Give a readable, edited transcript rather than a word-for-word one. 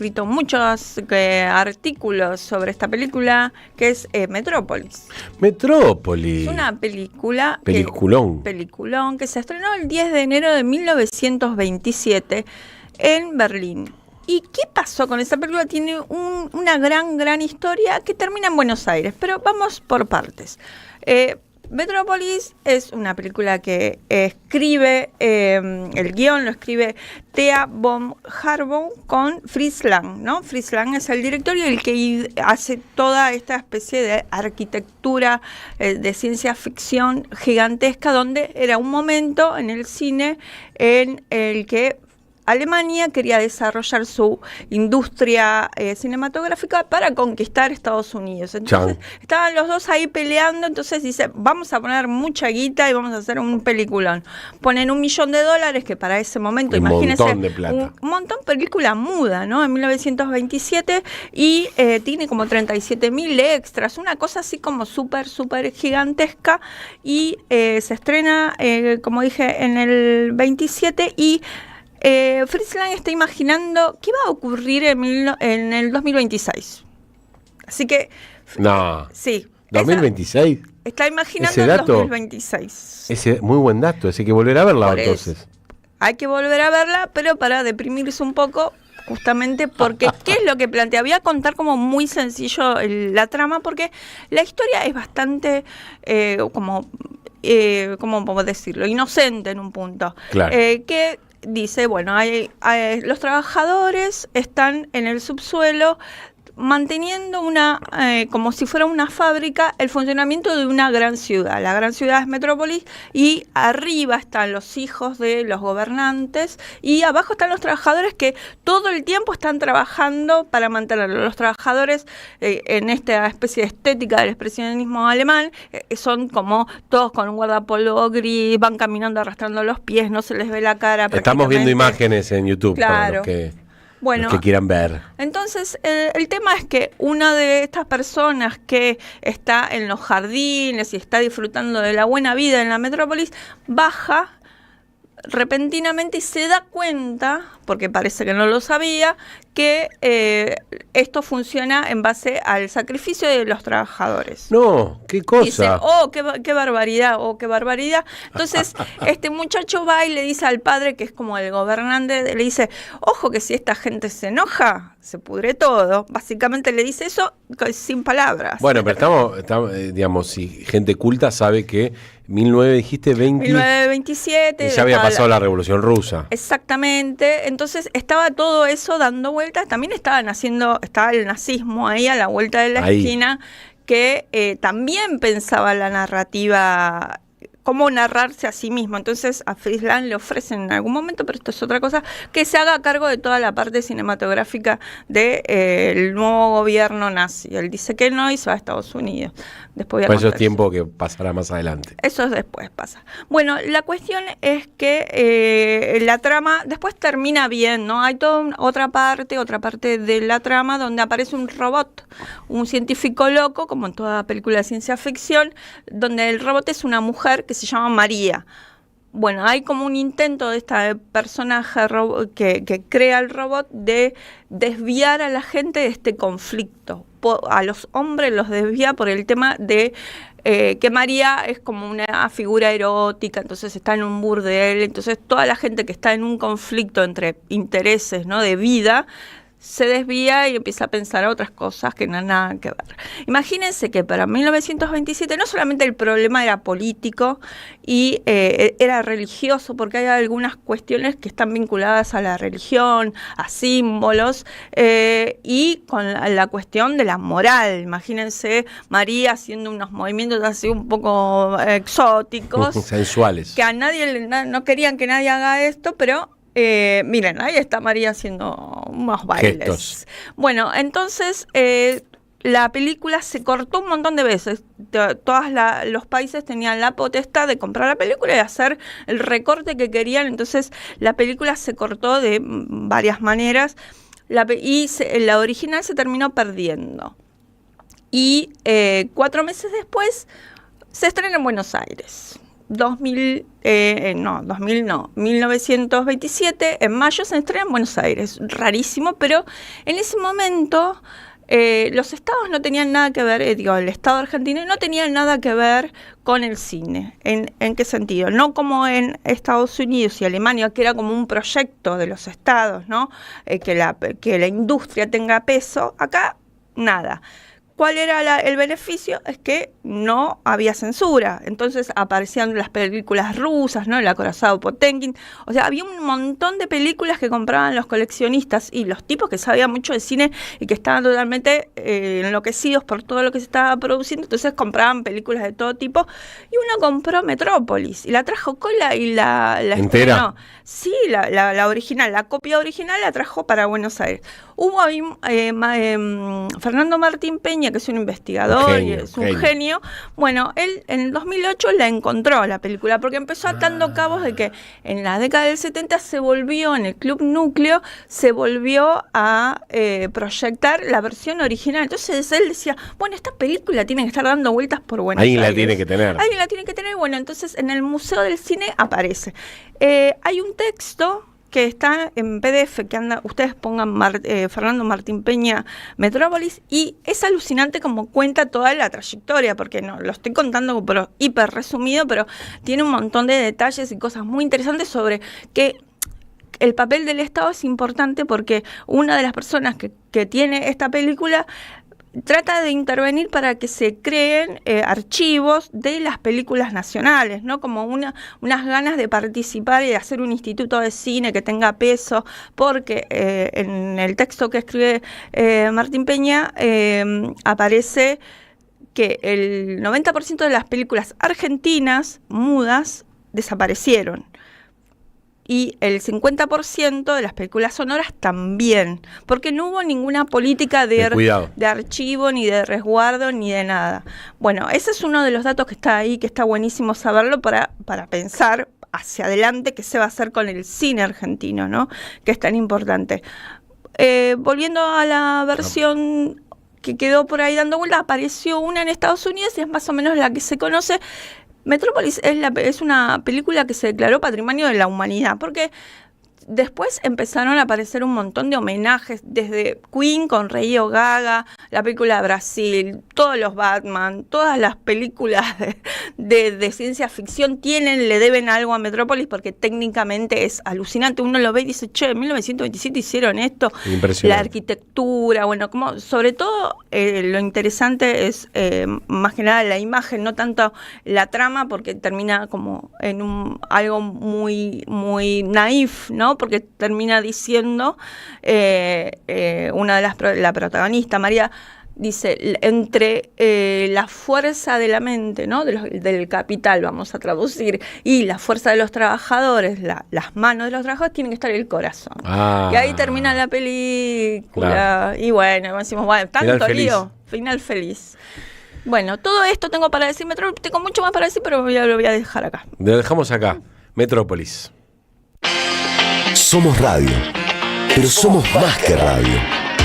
escrito muchos artículos sobre esta película, que es Metrópolis. Metrópolis. Es una película... Peliculón. Que se estrenó el 10 de enero de 1927 en Berlín. ¿Y qué pasó con esta película? Tiene una gran historia que termina en Buenos Aires, pero vamos por partes. Metrópolis es una película que escribe, el guión lo escribe Thea von Harbou con Fritz Lang, ¿no? Fritz Lang es el director y el que hace toda esta especie de arquitectura de ciencia ficción gigantesca, donde era un momento en el cine en el que Alemania quería desarrollar su industria cinematográfica para conquistar Estados Unidos. Entonces estaban los dos ahí peleando, entonces dice, vamos a poner mucha guita y vamos a hacer un peliculón. Ponen $1 millón, que para ese momento, imagínense, montón de plata. Un montón, película muda, ¿no? En 1927, y tiene como 37.000 extras, una cosa así como súper gigantesca, y se estrena, como dije, en el 27, y Fritz Lang está imaginando qué va a ocurrir en el 2026. Así que... No. Sí. ¿2026? Está imaginando ese el dato, 2026. Ese muy buen dato, ese hay que volver a verla entonces. Hay que volver a verla, pero para deprimirse un poco, justamente porque ¿qué es lo que plantea? Voy a contar como muy sencillo la trama, porque la historia es bastante ¿cómo podemos decirlo? Inocente en un punto. Claro. Que dice, bueno, los trabajadores están en el subsuelo manteniendo como si fuera una fábrica, el funcionamiento de una gran ciudad. La gran ciudad es Metrópolis, y arriba están los hijos de los gobernantes, y abajo están los trabajadores que todo el tiempo están trabajando para mantenerlo. Los trabajadores, en esta especie de estética del expresionismo alemán, son como todos con un guardapolvo gris, van caminando arrastrando los pies, no se les ve la cara. Estamos viendo imágenes en YouTube, claro, para los que quieran ver. Entonces, el tema es que una de estas personas que está en los jardines y está disfrutando de la buena vida en la Metrópolis, baja repentinamente y se da cuenta, porque parece que no lo sabía, que esto funciona en base al sacrificio de los trabajadores. No, qué cosa. Dice, qué barbaridad, qué barbaridad. Entonces, este muchacho va y le dice al padre, que es como el gobernante, le dice, ojo que si esta gente se enoja, se pudre todo. Básicamente le dice eso sin palabras. Bueno, pero estamos digamos, si gente culta sabe que 1927 ya había pasado la Revolución Rusa. Exactamente. Entonces estaba todo eso dando vueltas. También estaba el nazismo ahí a la vuelta de la esquina, que también pensaba la narrativa, cómo narrarse a sí mismo. Entonces a Fritz Lang le ofrecen en algún momento, pero esto es otra cosa, que se haga cargo de toda la parte cinematográfica del nuevo gobierno nazi. Él dice que no y se va a Estados Unidos. Después eso es tiempo que pasará más adelante. Eso después pasa. Bueno, la cuestión es que la trama después termina bien, ¿no? Hay toda otra parte de la trama donde aparece un robot, un científico loco, como en toda película de ciencia ficción, donde el robot es una mujer que se llama María. Bueno, hay como un intento de este personaje que crea el robot de desviar a la gente de este conflicto. A los hombres los desvía por el tema de que María es como una figura erótica, entonces está en un burdel, entonces toda la gente que está en un conflicto entre intereses, ¿no?, de vida, se desvía y empieza a pensar otras cosas que no han nada que ver. Imagínense que para 1927 no solamente el problema era político y era religioso, porque hay algunas cuestiones que están vinculadas a la religión, a símbolos, y con la cuestión de la moral. Imagínense María haciendo unos movimientos así un poco exóticos. Sensuales. Que a nadie, no querían que nadie haga esto, pero... miren, ahí está María haciendo unos bailes. Gestos. Bueno, entonces la película se cortó un montón de veces. Todos los países tenían la potestad de comprar la película y hacer el recorte que querían. Entonces la película se cortó de varias maneras y la original se terminó perdiendo. Y 4 meses después se estrena en Buenos Aires. 1927, en mayo se estrena en Buenos Aires, rarísimo, pero en ese momento los estados no tenían nada que ver, el estado argentino no tenía nada que ver con el cine. ¿En qué sentido? No como en Estados Unidos y Alemania, que era como un proyecto de los estados, ¿no? Que la industria tenga peso. Acá, nada. ¿Cuál era el beneficio? Es que no había censura. Entonces aparecían las películas rusas, ¿no? El acorazado Potemkin. O sea, había un montón de películas que compraban los coleccionistas y los tipos que sabían mucho de cine y que estaban totalmente enloquecidos por todo lo que se estaba produciendo. Entonces compraban películas de todo tipo. Y uno compró Metrópolis y la trajo cola y la ¿entera? estrenó. Sí, la original, la copia original la trajo para Buenos Aires. Hubo ahí Fernando Martín Peña, que es un investigador y es un genio. Bueno, él en el 2008 la encontró, la película, porque empezó atando cabos de que en la década del 70 se volvió, en el Club Núcleo, se volvió a proyectar la versión original. Entonces él decía, bueno, esta película tiene que estar dando vueltas por Buenos Aires. Alguien la tiene que tener. Alguien la tiene que tener. Bueno, entonces en el Museo del Cine aparece. Hay un texto que está en PDF, que ustedes pongan Fernando Martín Peña Metrópolis, y es alucinante como cuenta toda la trayectoria, porque no lo estoy contando pero hiper resumido, pero tiene un montón de detalles y cosas muy interesantes sobre que el papel del Estado es importante, porque una de las personas que tiene esta película trata de intervenir para que se creen archivos de las películas nacionales, ¿no? Como unas ganas de participar y de hacer un instituto de cine que tenga peso, porque en el texto que escribe Martín Peña aparece que el 90% de las películas argentinas mudas desaparecieron. Y el 50% de las películas sonoras también, porque no hubo ninguna política de archivo, ni de resguardo, ni de nada. Bueno, ese es uno de los datos que está ahí, que está buenísimo saberlo para pensar hacia adelante qué se va a hacer con el cine argentino, ¿no? Que es tan importante. Volviendo a la versión que quedó por ahí dando vuelta, apareció una en Estados Unidos y es más o menos la que se conoce. Metrópolis es una película que se declaró Patrimonio de la Humanidad, porque después empezaron a aparecer un montón de homenajes, desde Queen con Radio Gaga, la película de Brasil, todos los Batman, todas las películas de ciencia ficción le deben algo a Metrópolis, porque técnicamente es alucinante. Uno lo ve y dice, che, en 1927 hicieron esto, la arquitectura, bueno, como sobre todo lo interesante es más que nada la imagen, no tanto la trama, porque termina como en algo muy, muy naif, ¿no? Porque termina diciendo una de la protagonista, María, dice, entre la fuerza de la mente, ¿no? Del capital, vamos a traducir, y la fuerza de los trabajadores, las manos de los trabajadores, tienen que estar el corazón. Y ahí termina la película. Claro. Y bueno, decimos, bueno, tanto lío, final feliz. Bueno, todo esto tengo para decir, tengo mucho más para decir, pero lo voy a dejar acá. Lo dejamos acá, Metrópolis. Somos radio, pero somos más que radio.